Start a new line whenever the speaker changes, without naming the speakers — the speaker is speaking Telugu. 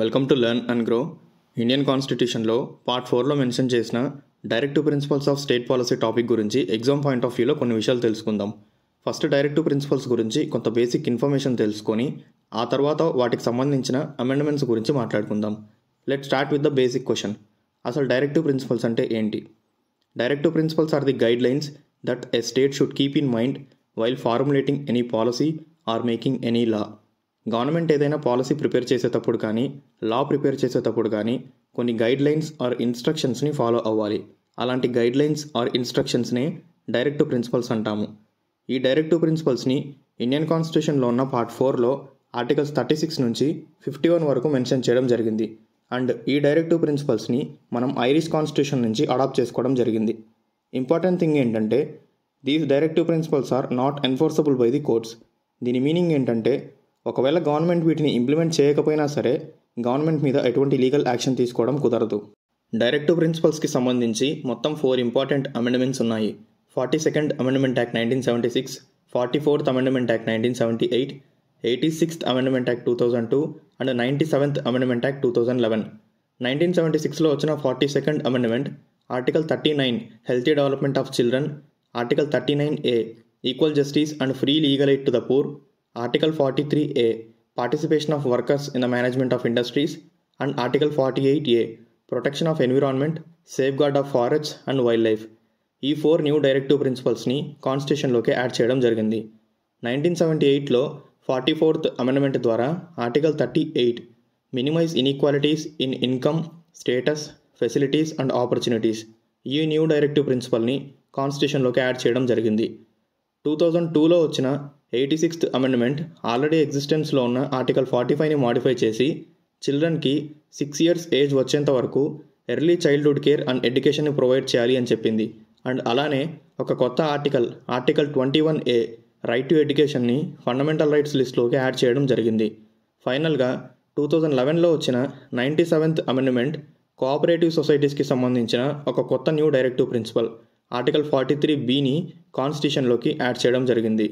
Welcome to learn and grow. Indian కాన్స్టిట్యూషన్లో పార్ట్ 4లో మెన్షన్ చేసిన directive principles of state policy topic గురించి ఎగ్జామ్ పాయింట్ ఆఫ్ వ్యూలో కొన్ని విషయాలు తెలుసుకుందాం. ఫస్ట్ డైరెక్టివ్ ప్రిన్సిపల్స్ గురించి కొంత బేసిక్ ఇన్ఫర్మేషన్ తెలుసుకొని ఆ తర్వాత వాటికి సంబంధించిన అమెండ్మెంట్స్ గురించి మాట్లాడుకుందాం. Let start with the basic question. అసలు డైరెక్టివ్ ప్రిన్సిపల్స్ అంటే ఏంటి? Directive principles are the guidelines that a state should keep in mind while formulating any policy or making any law. Government ఏదైనా పాలసీ ప్రిపేర్ చేసేటప్పుడు కానీ లా ప్రిపేర్ చేసేటప్పుడు కానీ కొన్ని గైడ్ లైన్స్ ఆర్ ఇన్స్ట్రక్షన్స్ని ఫాలో అవ్వాలి. అలాంటి గైడ్ లైన్స్ ఆర్ ఇన్స్ట్రక్షన్స్ని డైరెక్టివ్ ప్రిన్సిపల్స్ అంటాము. ఈ డైరెక్టివ్ ప్రిన్సిపల్స్ని ఇండియన్ కాన్స్టిట్యూషన్లో ఉన్న పార్ట్ 4లో ఆర్టికల్స్ 36 నుంచి 51 వరకు మెన్షన్ చేయడం జరిగింది. అండ్ ఈ డైరెక్టివ్ ప్రిన్సిపల్స్ని మనం ఐరిష్ కాన్స్టిట్యూషన్ నుంచి అడాప్ట్ చేసుకోవడం జరిగింది. ఇంపార్టెంట్ థింగ్ ఏంటంటే these directive principles are not enforceable by the courts. దీని మీనింగ్ ఏంటంటే ఒకవేళ గవర్నమెంట్ వీటిని ఇంప్లిమెంట్ చేయకపోయినా సరే గవర్నమెంట్ మీద ఎటువంటి లీగల్ యాక్షన్ తీసుకోవడం కుదరదు. డైరెక్టివ్ ప్రిన్సిపల్స్కి సంబంధించి మొత్తం 4 ఇంపార్టెంట్ అమెండ్మెంట్స్ ఉన్నాయి. 42nd amendment act 1976, 44th amendment act 1978, 86th amendment act 2002 and 97th amendment act 2011. 1976లో వచ్చిన 42nd amendment article 39 healthy development of children, article 39A equal justice and free legal aid to the poor, Article 43A Participation of Workers in the Management of Industries and Article 48A Protection of Environment, Safeguard of Forests and Wildlife. ఈ 4 న్యూ డైరెక్టివ్ ప్రిన్సిపల్స్ని కాన్స్టిట్యూషన్లోకి యాడ్ చేయడం జరిగింది. 1978లో 44th అమెండ్మెంట్ ద్వారా article 38 minimise inequalities in income, status, facilities and opportunities ఈ న్యూ డైరెక్టివ్ ప్రిన్సిపల్ని కాన్స్టిట్యూషన్లోకి యాడ్ చేయడం జరిగింది. 2002లో వచ్చిన 86th అమెండ్మెంట్ ఆల్రెడీ ఎగ్జిస్టెన్స్లో ఉన్న ఆర్టికల్ 45ని మాడిఫై చేసి చిల్డ్రన్కి 6 years ఏజ్ వచ్చేంత వరకు ఎర్లీ చైల్డ్హుడ్ కేర్ అండ్ ఎడ్యుకేషన్ని ప్రొవైడ్ చేయాలి అని చెప్పింది. అండ్ అలానే ఒక కొత్త ఆర్టికల్ 21A రైట్ టు ఎడ్యుకేషన్ని ఫండమెంటల్ రైట్స్ లిస్ట్లోకి యాడ్ చేయడం జరిగింది. ఫైనల్గా 2011లో వచ్చిన 97th అమెండ్మెంట్ కోఆపరేటివ్ సొసైటీస్కి సంబంధించిన ఒక కొత్త న్యూ డైరెక్టివ్ ప్రిన్సిపల్ ఆర్టికల్ 43Bని కాన్స్టిట్యూషన్లోకి యాడ్ చేయడం జరిగింది.